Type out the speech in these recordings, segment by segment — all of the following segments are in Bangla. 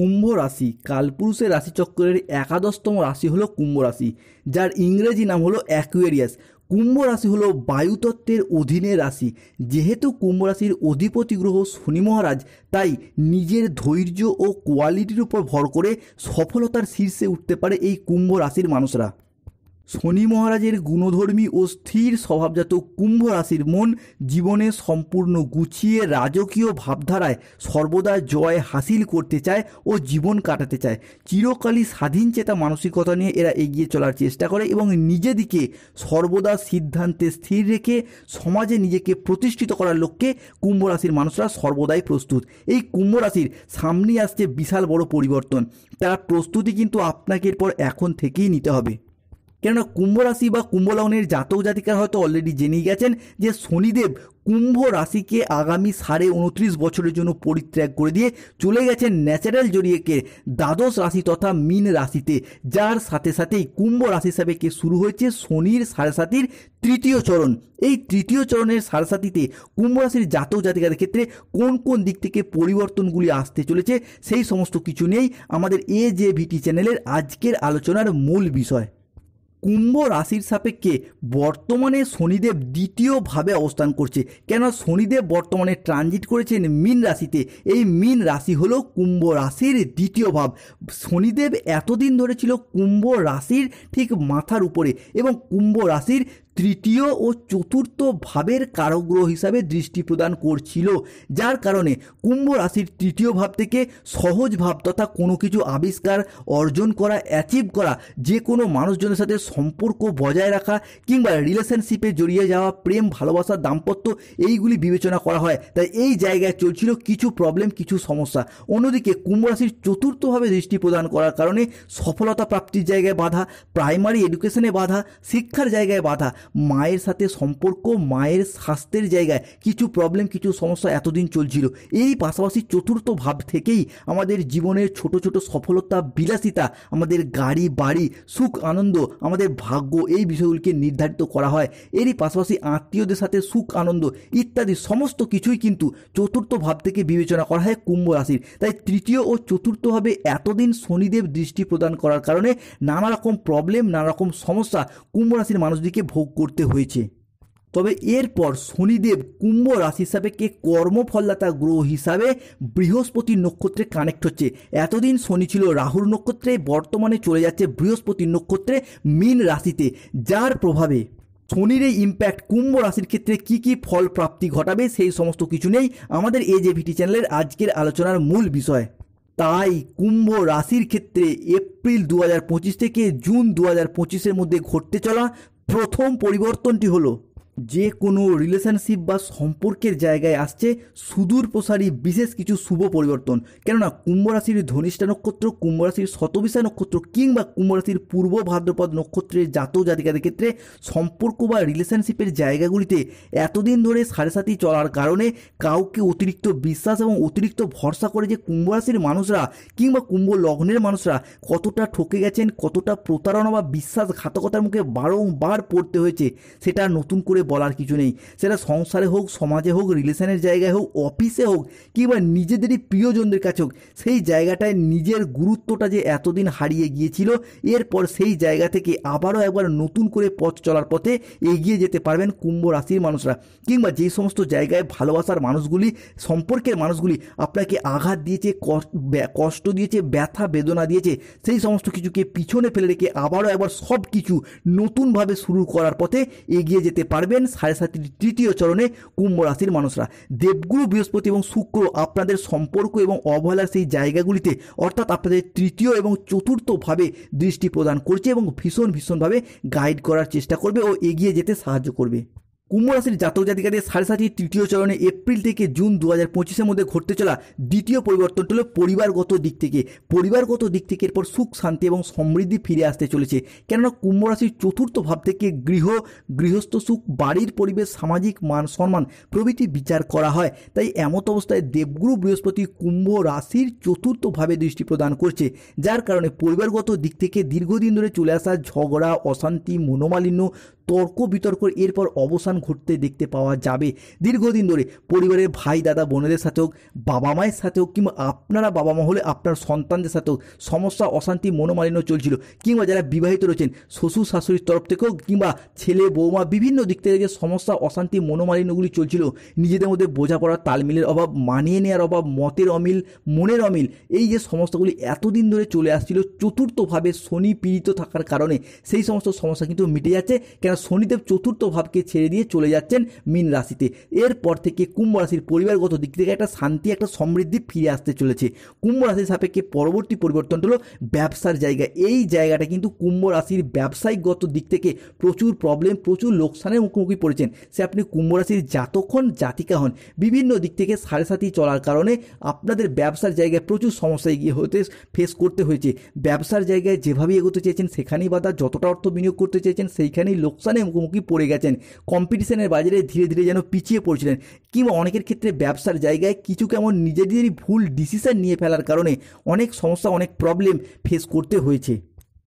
কুম্ভ রাশি কালপুরুষের রাশিচক্রের একাদশতম রাশি হলো কুম্ভ রাশি, যার ইংরেজি নাম হলো অ্যাকুয়ারিয়াস। কুম্ভ রাশি হলো বায়ুতত্ত্বের অধীনে রাশি। যেহেতু কুম্ভ রাশির অধিপতি গ্রহ শনি মহারাজ, তাই নিজের ধৈর্য ও কোয়ালিটির উপর ভর করে সফলতার শীর্ষে উঠতে পারে এই কুম্ভ রাশির মানুষরা। শনি মহারাজের গুণধর্মী ও স্থির স্বভাবজাত কুম্ভ রাশির মন জীবনে সম্পূর্ণ গুছিয়ে রাজকীয় ভাবধারায় সর্বদা জয় হাসিল করতে চায় ও জীবন কাটাতে চায়। চিরকালই স্বাধীনচেতা মানসিকতা নিয়ে এরা এগিয়ে চলার চেষ্টা করে এবং নিজেদিকে সর্বদা সিদ্ধান্তে স্থির রেখে সমাজে নিজেকে প্রতিষ্ঠিত করার লক্ষ্যে কুম্ভ রাশির মানুষরা সর্বদাই প্রস্তুত। এই কুম্ভ রাশির সামনে আসছে বিশাল বড় পরিবর্তন। তার প্রস্তুতি কিন্তু আপনাকে এরপর এখন থেকেই নিতে হবে। কেননা কুম্ভ রাশি বা কুম্ভ লগ্নের জাতক জাতিকারা হয়তো অলরেডি জেনেই গেছেন যে শনিদেব কুম্ভ রাশিকে আগামী 29.5 বছরের জন্য পরিত্যাগ করে দিয়ে চলে গেছেন ন্যাচারাল জড়িয়েকে দ্বাদশ রাশি তথা মীন রাশিতে, যার সাথে সাথেই কুম্ভ রাশি সাপেক্ষে শুরু হয়েছে শনির সাড়ে সাতির তৃতীয় চরণ। এই তৃতীয় চরণের সাড়ে সাতিতে কুম্ভ রাশির জাতক জাতিকাদের ক্ষেত্রে কোন কোন দিক থেকে পরিবর্তনগুলি আসতে চলেছে, সেই সমস্ত কিছু নিয়েই আমাদের AJVT চ্যানেলের আজকের আলোচনার মূল বিষয়। কুম্ভ রাশির সাপেক্ষে বর্তমানে শনিদেব দ্বিতীয়ভাবে অবস্থান করছে। কেন শনিদেব বর্তমানে ট্রানজিট করেছেন মীন রাশিতে। এই মীন রাশি হলো কুম্ভ রাশির দ্বিতীয় ভাব। শনিদেব এতদিন ধরে ছিল কুম্ভ রাশির ঠিক মাথার উপরে এবং কুম্ভ রাশির তৃতীয় ও চতুর্থ ভাবের কারকগ্রহ হিসাবে দৃষ্টি প্রদান করছিল, যার কারণে কুম্ভ রাশির তৃতীয় ভাব থেকে সহজ ভাব তথা কোনো কিছু আবিষ্কার, অর্জন করা, অ্যাচিভ করা, যে কোনো মানুষজনের সাথে সম্পর্ক বজায় রাখা কিংবা রিলেশনশিপে জড়িয়ে যাওয়া, প্রেম, ভালোবাসা, দাম্পত্য, এইগুলি বিবেচনা করা হয়। তাই এই জায়গায় চলছিল কিছু প্রবলেম, কিছু সমস্যা। অন্যদিকে কুম্ভ রাশির চতুর্থভাবে দৃষ্টি প্রদান করার কারণে সফলতা প্রাপ্তির জায়গায় বাধা, প্রাইমারি এডুকেশনে বাধা, শিক্ষার জায়গায় বাধা, মায়ের সাথে সম্পর্ক, মায়ের স্বাস্থ্যের জায়গায় কিছু প্রবলেম, কিছু সমস্যা এতদিন চলছিল। এই পাশাপাশি চতুর্থ ভাব থেকেই আমাদের জীবনের ছোট ছোট সফলতা, বিলাসিতা, আমাদের গাড়ি বাড়ি, সুখ আনন্দ, আমাদের ভাগ্য, এই বিষয়গুলিকে নির্ধারিত করা হয়। এরই পাশাপাশি আত্মীয়দের সাথে সুখ আনন্দ ইত্যাদি সমস্ত কিছুই কিন্তু চতুর্থ ভাব থেকে বিবেচনা করা হয় কুম্ভ রাশির। তাই তৃতীয় ও চতুর্থভাবে এতদিন শনিদেব দৃষ্টি প্রদান করার কারণে নানা রকম প্রবলেম, নানা রকম সমস্যা কুম্ভ রাশির মানুষদেরকে ভোগ করতে হয়েছে। তবে এরপর শনিদেব কুম্ভ রাশির সাপেক্ষে কর্মফলদাতা গ্রহ হিসাবে বৃহস্পতির নক্ষত্রে কানেক্ট হচ্ছে। এতদিন শনি ছিল রাহুর নক্ষত্রে, বর্তমানে চলে যাচ্ছে বৃহস্পতির নক্ষত্রে মীন রাশিতে, যার প্রভাবে শনির এই ইম্প্যাক্ট কুম্ভ রাশির ক্ষেত্রে কী কী ফল প্রাপ্তি ঘটাবে, সেই সমস্ত কিছু নেই আমাদের AJVT চ্যানেলের আজকের আলোচনার মূল বিষয়। তাই কুম্ভ রাশির ক্ষেত্রে এপ্রিল 2025 থেকে জুন 2025-এর মধ্যে ঘটতে চলা প্রথম পরিবর্তনটি হলো যে কোনো রিলেশনশিপ বা সম্পর্কের জায়গায় আসছে সুদূর প্রসারী বিশেষ কিছু শুভ পরিবর্তন। কেননা কুম্ভ রাশির ধনিষ্ঠা নক্ষত্র, কুম্ভ রাশির শতবিশা নক্ষত্র কিংবা কুম্ভ রাশির পূর্ব ভাদ্রপদ নক্ষত্রের জাতক জাতিকাদের ক্ষেত্রে সম্পর্ক বা রিলেশনশিপের জায়গাগুলিতে এতদিন ধরে সাড়ে সাতি চলার কারণে কাউকে অতিরিক্ত বিশ্বাস এবং অতিরিক্ত ভরসা করে যে কুম্ভ রাশির মানুষরা কিংবা কুম্ভ লগ্নের মানুষরা কতটা ঠকে গেছেন, কতটা প্রতারণা বা বিশ্বাসঘাতকতার মুখে বারংবার পড়তে হয়েছে, সেটা নতুন করে বলার কিছু নেই। সেটা সংসারে হোক, সমাজে হোক, রিলেশনের জায়গায় হোক, অফিসে হোক কিংবা নিজেদেরই প্রিয়জনদের কাছে হোক, সেই জায়গাটায় নিজের গুরুত্বটা যে এতদিন হারিয়ে গিয়েছিল, এরপর সেই জায়গা থেকে আবারও একবার নতুন করে পথ চলার পথে এগিয়ে যেতে পারবেন কুম্ভ রাশির মানুষরা। কিংবা যে সমস্ত জায়গায় ভালোবাসার মানুষগুলি, সম্পর্কের মানুষগুলি আপনাকে আঘাত দিয়েছে, কষ্ট দিয়েছে, ব্যথা বেদনা দিয়েছে, সেই সমস্ত কিছুকে পিছনে ফেলে রেখে আবারও একবার সব কিছু নতুনভাবে শুরু করার পথে এগিয়ে যেতে পারবেন সাড়ে সাতির তৃতীয় চরণে কুম্ভ রাশির মানুষরা। দেবগুরু বৃহস্পতি এবং শুক্র আপনাদের সম্পর্ক এবং অবহেলার সেই জায়গাগুলিতে অর্থাৎ আপনাদের তৃতীয় এবং চতুর্থ ভাবে দৃষ্টি প্রদান করছে এবং ভীষণভাবে গাইড করার চেষ্টা করবে ও এগিয়ে যেতে সাহায্য করবে। কুম্ভ রাশির জাতক জাতিকাদের সাড়ে সাতির তৃতীয় চরণে এপ্রিল থেকে জুন 2025-এর মধ্যে ঘটতে চলা দ্বিতীয় পরিবর্তনটা হলো পরিবারগত দিক থেকে। পরিবারগত দিক থেকে এরপর সুখ শান্তি এবং সমৃদ্ধি ফিরে আসতে চলেছে। কেননা কুম্ভ রাশির চতুর্থ ভাব থেকে গৃহস্থ সুখ, বাড়ির পরিবেশ, সামাজিক মান সম্মান প্রভৃতি বিচার করা হয়। তাই এমত অবস্থায় দেবগুরু বৃহস্পতি কুম্ভ রাশির চতুর্থ ভাবে দৃষ্টি প্রদান করছে, যার কারণে পরিবারগত দিক থেকে দীর্ঘদিন ধরে চলে আসা ঝগড়া, অশান্তি, মনোমালিন্য, তর্ক বিতর্ক এরপর অবসান ঘটতে দেখতে পাওয়া যাবে। দীর্ঘদিন ধরে পরিবারের ভাই দাদা বোনেদের সাথে হোক, বাবা মায়ের সাথে হোক, কিংবা আপনারা বাবা মা হলে আপনার সন্তানদের সাথেও সমস্যা, অশান্তি, মনোমালিন্য চলছিল, কিংবা যারা বিবাহিত রয়েছেন শ্বশুর শাশুড়ির তরফ থেকেও, কিংবা ছেলে বৌমা বিভিন্ন দিক থেকে যে সমস্যা, অশান্তি, মনোমালিন্যগুলি চলছিল, নিজেদের মধ্যে বোঝাপড়া, তালমিলের অভাব, মানিয়ে নেওয়ার অভাব, মতের অমিল, মনের অমিল, এই যে সমস্যাগুলি এতদিন ধরে চলে আসছিল, চতুর্থভাবে শনি পীড়িত থাকার কারণে সেই সমস্ত সমস্যা কিন্তু মিটে যাচ্ছে। কেন শনিদেব চতুর্থ ভাবকে ছেড়ে দিয়ে চলে যাচ্ছেন মীন রাশিতে। এরপর থেকে কুম্ভ রাশির পরিবারগত দিক থেকে একটা শান্তি, একটা সমৃদ্ধি ফিরে আসতে চলেছে। কুম্ভ রাশির সাপেক্ষে পরবর্তী পরিবর্তনটা হলো ব্যবসার জায়গা। এই জায়গাটা কিন্তু কুম্ভ রাশির ব্যবসায়িকগত দিক থেকে প্রচুর প্রবলেম, প্রচুর লোকসানের মুখোমুখি পড়েছেন। সে আপনি কুম্ভ রাশির জাতক হন, জাতিকা হন, বিভিন্ন দিক থেকে সাড়ে সাথী চলার কারণে আপনাদের ব্যবসার জায়গায় প্রচুর সমস্যা এগিয়ে হতে ফেস করতে হয়েছে। ব্যবসার জায়গায় যেভাবে এগোতে চেয়েছেন সেখানেই বাধা, যতটা অর্থ বিনিয়োগ করতে চেয়েছেন সেইখানেই লোকসানের মুখোমুখি পড়ে গেছেন। কম্পিটিশনের বাজারে ধীরে ধীরে যেন পিছিয়ে পড়ছিলেন, কিংবা অনেকের ক্ষেত্রে ব্যবসার জায়গায় কিছু কেমন নিজেদেরই ভুল ডিসিশন নিয়ে ফেলার কারণে অনেক সমস্যা, অনেক প্রবলেম ফেস করতে হয়েছে।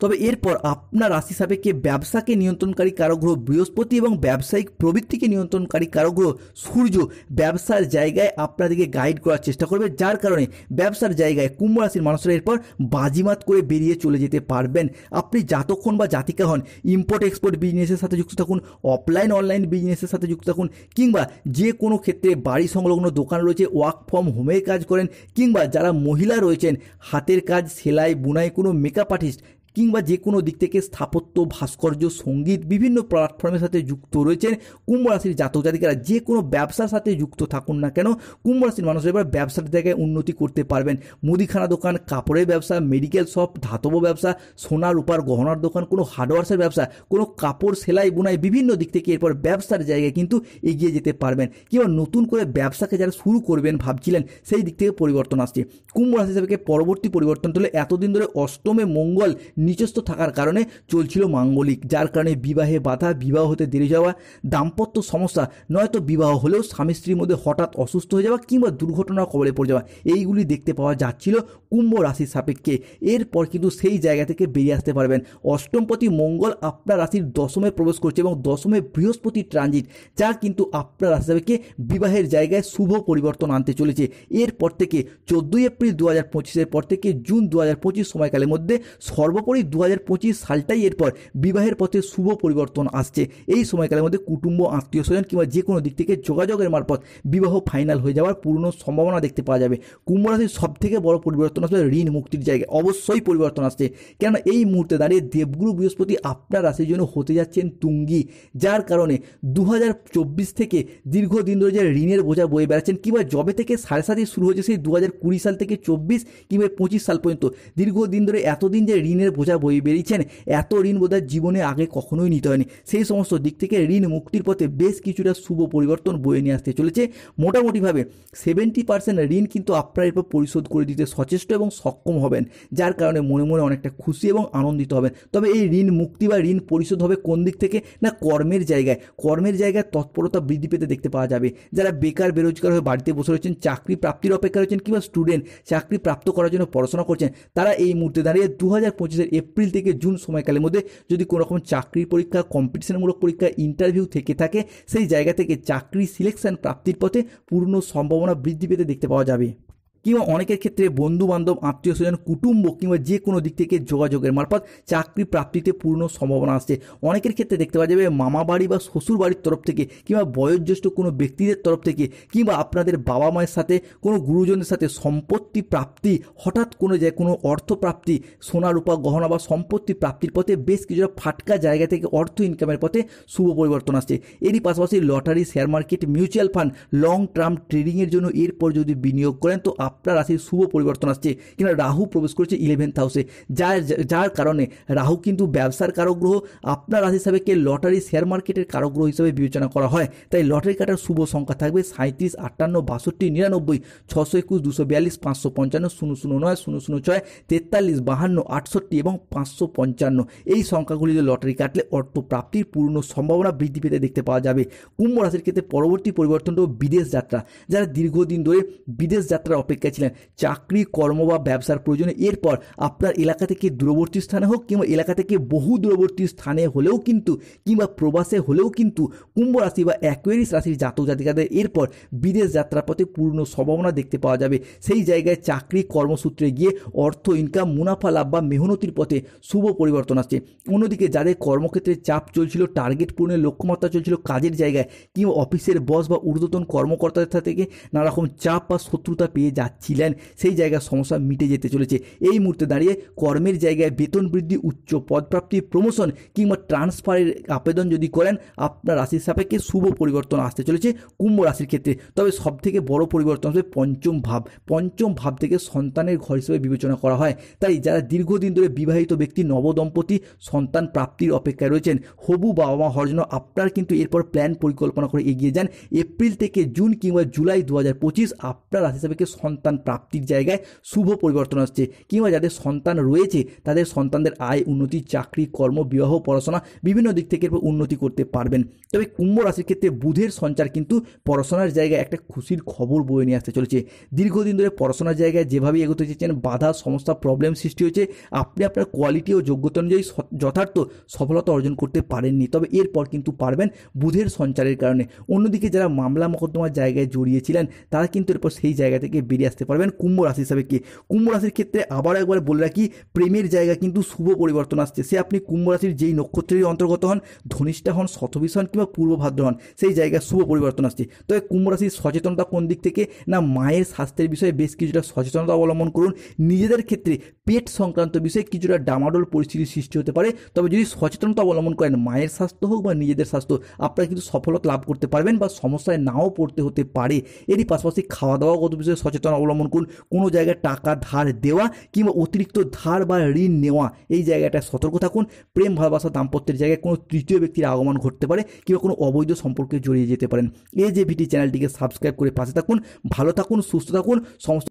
তবে এরপর আপনার রাশি সাপেক্ষে ব্যবসাকে নিয়ন্ত্রণকারী কারক গ্রহ বৃহস্পতি এবং ব্যবসায়িক প্রবৃত্তিকে নিয়ন্ত্রণকারী কারক গ্রহ সূর্য ব্যবসার জায়গায় আপনাদেরকে গাইড করার চেষ্টা করবে, যার কারণে ব্যবসার জায়গায় কুম্ভ রাশির মানুষরা এরপর বাজিমাত করে বেরিয়ে চলে যেতে পারবেন। আপনি জাতক হন বা জাতিকা হন, ইম্পোর্ট এক্সপোর্ট বিজনেসের সাথে যুক্ত থাকুন, অফলাইন অনলাইন বিজনেসের সাথে যুক্ত থাকুন, কিংবা যে কোনো ক্ষেত্রে বাড়ি সংলগ্ন দোকান রয়েছে, ওয়ার্ক ফ্রম হোমের কাজ করেন, কিংবা যারা মহিলা রয়েছেন হাতের কাজ, সেলাই, বুনাই, কোনো মেকআপ আর্টিস্ট, কিংবা যে কোনো দিক থেকে স্থাপত্য, ভাস্কর্য, সঙ্গীত, বিভিন্ন প্ল্যাটফর্মের সাথে যুক্ত রয়েছেন কুম্ভ রাশির জাতক জাতিকারা, যে কোনো ব্যবসার সাথে যুক্ত থাকুন না কেন, কুম্ভ রাশির মানুষের এবার ব্যবসার জায়গায় উন্নতি করতে পারবেন। মুদিখানা দোকান, কাপড়ের ব্যবসা, মেডিকেল শপ, ধাতব ব্যবসা, সোনা রূপার গহনার দোকান, কোনো হার্ডওয়ার্সের ব্যবসা, কোনো কাপড় সেলাই বুনাই, বিভিন্ন দিক থেকে এরপর ব্যবসার জায়গায় কিন্তু এগিয়ে যেতে পারবেন। কিংবা নতুন করে ব্যবসাকে যারা শুরু করবেন ভাবছিলেন সেই দিক থেকে পরিবর্তন আসছে। কুম্ভ রাশি হিসাবে পরবর্তী পরিবর্তন হলে এতদিন ধরে অষ্টমে মঙ্গল নিচস্থ থাকার কারণে চলছিল মাঙ্গলিক, যার কারণে বিবাহে বাধা, বিবাহ হতে দেরি যাওয়া, দাম্পত্য সমস্যা, নয়তো বিবাহ হলেও স্বামী স্ত্রীর মধ্যে হঠাৎ অসুস্থ হয়ে যাওয়া, কিংবা দুর্ঘটনার কবলে পড়ে যাওয়া, এইগুলি দেখতে পাওয়া যাচ্ছিল কুম্ভ রাশির সাপেক্ষে। এরপর কিন্তু সেই জায়গা থেকে বেরিয়ে আসতে পারবেন। অষ্টমপতি মঙ্গল আপনার রাশির দশমে প্রবেশ করছে এবং দশমে বৃহস্পতি ট্রানজিট, যা কিন্তু আপনার রাশি সাপেক্ষে বিবাহের জায়গায় শুভ পরিবর্তন আনতে চলেছে। এরপর থেকে 14 এপ্রিল 2025 পর থেকে জুন 2025 সময়কালের মধ্যে সর্বোপরি 2025 সালটাই এরপর বিবাহের পথে শুভ পরিবর্তন আসছে। এই সময়কালের মধ্যে কুটুম্ব, আত্মীয় স্বজন কিংবা যে কোনো দিক থেকে যোগাযোগের মারফত বিবাহ ফাইনাল হয়ে যাওয়ার পূর্ণ সম্ভাবনা দেখতে পাওয়া যাবে। কুম্ভ রাশির সব থেকে বড় পরিবর্তন আসলে ঋণ মুক্তির জায়গায় অবশ্যই পরিবর্তন আসছে, কেননা এই মুহূর্তে দাঁড়িয়ে দেবগুরু বৃহস্পতি আপনার রাশির জন্য হতে যাচ্ছেন তুঙ্গি, যার কারণে 2024 থেকে দীর্ঘদিন ধরে যে ঋণের বোঝা বয়ে বেড়াচ্ছেন, কিংবা জবে থেকে সাড়ে সাথে শুরু হয়েছে সেই 2020 সাল থেকে 24 কিংবা 25 সাল পর্যন্ত দীর্ঘদিন ধরে এতদিন যে ঋণের বোঝা বয়ে বেরিয়েছেন, এত ঋণ বোধহয় জীবনে আগে কখনোই নিতে হয়নি। সেই সমস্ত দিক থেকে ঋণ মুক্তির পথে বেশ কিছুটা শুভ পরিবর্তন বয়ে নিয়ে আসতে চলেছে। মোটামুটিভাবে 70% ঋণ কিন্তু আপনারা এরপর পরিশোধ করে দিতে সচেষ্ট এবং সক্ষম হবেন, যার কারণে মনে মনে অনেকটা খুশি এবং আনন্দিত হবেন। তবে এই ঋণ মুক্তি বা ঋণ পরিশোধ হবে কোন দিক থেকে না, কর্মের জায়গায়। কর্মের জায়গায় তৎপরতা বৃদ্ধি পেতে দেখতে পাওয়া যাবে। যারা বেকার বেরোজগার হয়ে বাড়িতে বসে রয়েছেন, চাকরি প্রাপ্তির অপেক্ষা রয়েছেন, কিংবা স্টুডেন্ট চাকরি প্রাপ্ত করার জন্য পড়াশোনা করছেন, তারা এই মুহূর্তে দাঁড়িয়ে 2025 এপ্রিল থেকে জুন সময়কালের মধ্যে যদি কোনো রকম চাকরির পরীক্ষা, কম্পিটিশনমূলক পরীক্ষা, ইন্টারভিউ থেকে থাকে, সেই জায়গা থেকে চাকরি সিলেকশন প্রাপ্তির পথে পূর্ণ সম্ভাবনা বৃদ্ধি পেতে দেখতে পাওয়া যাবে। কিংবা অনেকের ক্ষেত্রে বন্ধু বান্ধব, আত্মীয় স্বজন, কুটুম্ব কিংবা যে কোনো দিক থেকে যোগাযোগের মারফত চাকরি প্রাপ্তিতে পূর্ণ সম্ভাবনা আসছে। অনেকের ক্ষেত্রে দেখতে পাওয়া যাবে মামা বাড়ি বা শ্বশুর বাড়ির তরফ থেকে, কিংবা বয়োজ্যেষ্ঠ কোনো ব্যক্তিদের তরফ থেকে, কিংবা আপনাদের বাবা মায়ের সাথে কোনো গুরুজনের সাথে সম্পত্তি প্রাপ্তি, হঠাৎ কোনো কোনো অর্থ প্রাপ্তি, সোনা রূপা গহনা বা সম্পত্তি প্রাপ্তির পথে বেশ কিছুটা ফাটকা জায়গা থেকে অর্থ ইনকামের পথে শুভ পরিবর্তন আসছে। এরই পাশাপাশি lottery, share market, mutual fund, long term ট্রেডিংয়ের জন্য এরপর যদি বিনিয়োগ করেন তো আপনার রাশির শুভ পরিবর্তন আসছে। কিংবা রাহু প্রবেশ করেছে 11th হাউসে, যার কারণে রাহু কিন্তু ব্যবসার কারক গ্রহ, আপনার রাশি সাপেক্ষে লটারি, শেয়ার মার্কেটের কারক গ্রহ হিসেবে বিবেচনা করা হয়। তাই লটারি কাটার শুভ সংখ্যা থাকবে 37, 58, 62, 99, 621, 242, 555, 009, 006, 43, 52, 68 এবং 555। এই সংখ্যাগুলিতে লটারি কাটলে অর্থ প্রাপ্তির পূর্ণ সম্ভাবনা বৃদ্ধি পেতে দেখতে পাওয়া যাবে। কুম্ভ রাশির ক্ষেত্রে পরবর্তী পরিবর্তনটাও বিদেশ যাত্রা। যারা দীর্ঘদিন ধরে বিদেশ যাত্রার অপেক্ষা অপেক্ষায় ছিলেন চাকরি, কর্ম বা ব্যবসার প্রয়োজনে, এরপর আপনার এলাকা থেকে দূরবর্তী স্থানে হোক কিংবা এলাকা থেকে বহু দূরবর্তী স্থানে হলেও কিন্তু কিংবা প্রবাসে হলেও কিন্তু কুম্ভ রাশি বা অ্যাকুয়ারিয়াস রাশির জাতক জাতিকাদের এরপর বিদেশ যাত্রার পথে পূর্ণ সম্ভাবনা দেখতে পাওয়া যাবে। সেই জায়গায় চাকরি কর্মসূত্রে গিয়ে অর্থ ইনকাম, মুনাফা লাভ বা মেহনতির পথে শুভ পরিবর্তন আসছে। অন্যদিকে যাদের কর্মক্ষেত্রে চাপ চলছিল, টার্গেট পূরণের লক্ষ্যমাত্রা চলছিল কাজের জায়গায় কিংবা অফিসের বস বা ঊর্ধ্বতন কর্মকর্তাদের থেকে নানা রকম চাপ বা শত্রুতা পেয়ে যাচ্ছিলেন, সেই জায়গার সমস্যা মিটে যেতে চলেছে। এই মুহূর্তে দাঁড়িয়ে কর্মের জায়গায় বেতন বৃদ্ধি, উচ্চ পদপ্রাপ্তি, প্রমোশন কিংবা ট্রান্সফারের আবেদন যদি করেন, আপনার রাশির সাপেক্ষে শুভ পরিবর্তন আসতে চলেছে কুম্ভ রাশির ক্ষেত্রে। তবে সবথেকে বড় পরিবর্তন হবে পঞ্চম ভাব থেকে সন্তানের ঘর হিসেবে বিবেচনা করা হয়। তাই যারা দীর্ঘদিন ধরে বিবাহিত ব্যক্তি, নবদম্পতি সন্তান প্রাপ্তির অপেক্ষায় রয়েছেন, হবু বাবা মা হওয়ার জন্য আপনার কিন্তু এরপর প্ল্যান পরিকল্পনা করে এগিয়ে যান। এপ্রিল থেকে জুন কিংবা জুলাই 2025 আপনার রাশি সাপেক্ষে সন্তান প্রাপ্তির জায়গায় শুভ পরিবর্তন আসছে। কিংবা যাদের সন্তান রয়েছে তাদের সন্তানদের আয় উন্নতি, চাকরি, কর্ম, বিবাহ, পড়াশোনা বিভিন্ন দিক থেকে এরপর উন্নতি করতে পারবেন। তবে কুম্ভ রাশির ক্ষেত্রে বুধের সঞ্চার কিন্তু পড়াশোনার জায়গায় একটা খুশির খবর বয়ে নিয়ে আসতে চলেছে। দীর্ঘদিন ধরে পড়াশোনার জায়গায় যেভাবে এগোতে চেয়েছেন, বাধা, সমস্যা, প্রবলেম সৃষ্টি হয়েছে, আপনি আপনার কোয়ালিটি ও যোগ্যতা অনুযায়ী যথার্থ সফলতা অর্জন করতে পারেননি। তবে এরপর কিন্তু পারবেন বুধের সঞ্চারের কারণে। অন্যদিকে যারা মামলা মোকদ্দমার জায়গায় জড়িয়েছিলেন তারা কিন্তু এরপর সেই জায়গা থেকে বেরিয়ে আসতে পারবেন কুম্ভ রাশি হিসাবে। কি কুম্ভ রাশির ক্ষেত্রে আবার একবার বলে রাখি, প্রেমের জায়গা কিন্তু শুভ পরিবর্তন আসছে। সে আপনি কুম্ভ রাশির যেই নক্ষত্রের অন্তর্গত হন, ধনিষ্ঠা হন, শতভিষ হন কিংবা পূর্ব ভাদ্র হন, সেই জায়গায় শুভ পরিবর্তন আসছে। তবে কুম্ভ রাশির সচেতনতা কোন দিক থেকে? না, মায়ের স্বাস্থ্যের বিষয়ে বেশ কিছুটা সচেতনতা অবলম্বন করুন। নিজেদের ক্ষেত্রে পেট সংক্রান্ত বিষয়ে কিছুটা ডামাডোল পরিস্থিতির সৃষ্টি হতে পারে। তবে যদি সচেতনতা অবলম্বন করেন, মায়ের স্বাস্থ্য হোক বা নিজেদের স্বাস্থ্য, আপনারা কিন্তু সফলতা লাভ করতে পারবেন বা সমস্যায় নাও পড়তে হতে পারে। এরই পাশাপাশি খাওয়া দাওয়াগত বিষয়ে সচেতন অবলম্বন করুন। কোনো জায়গায় টাকা ধার দেওয়া কিংবা অতিরিক্ত ধার বা ঋণ নেওয়া, এই জায়গাটায় সতর্ক থাকুন। প্রেম, ভালোবাসা, দাম্পত্যের জায়গায় কোনো তৃতীয় ব্যক্তির আগমন ঘটতে পারে কিংবা কোনো অবৈধ সম্পর্কে জড়িয়ে যেতে পারেন। এই যে ভিটি চ্যানেলটিকে সাবস্ক্রাইব করে পাশে থাকুন। ভালো থাকুন, সুস্থ থাকুন। সমস্ত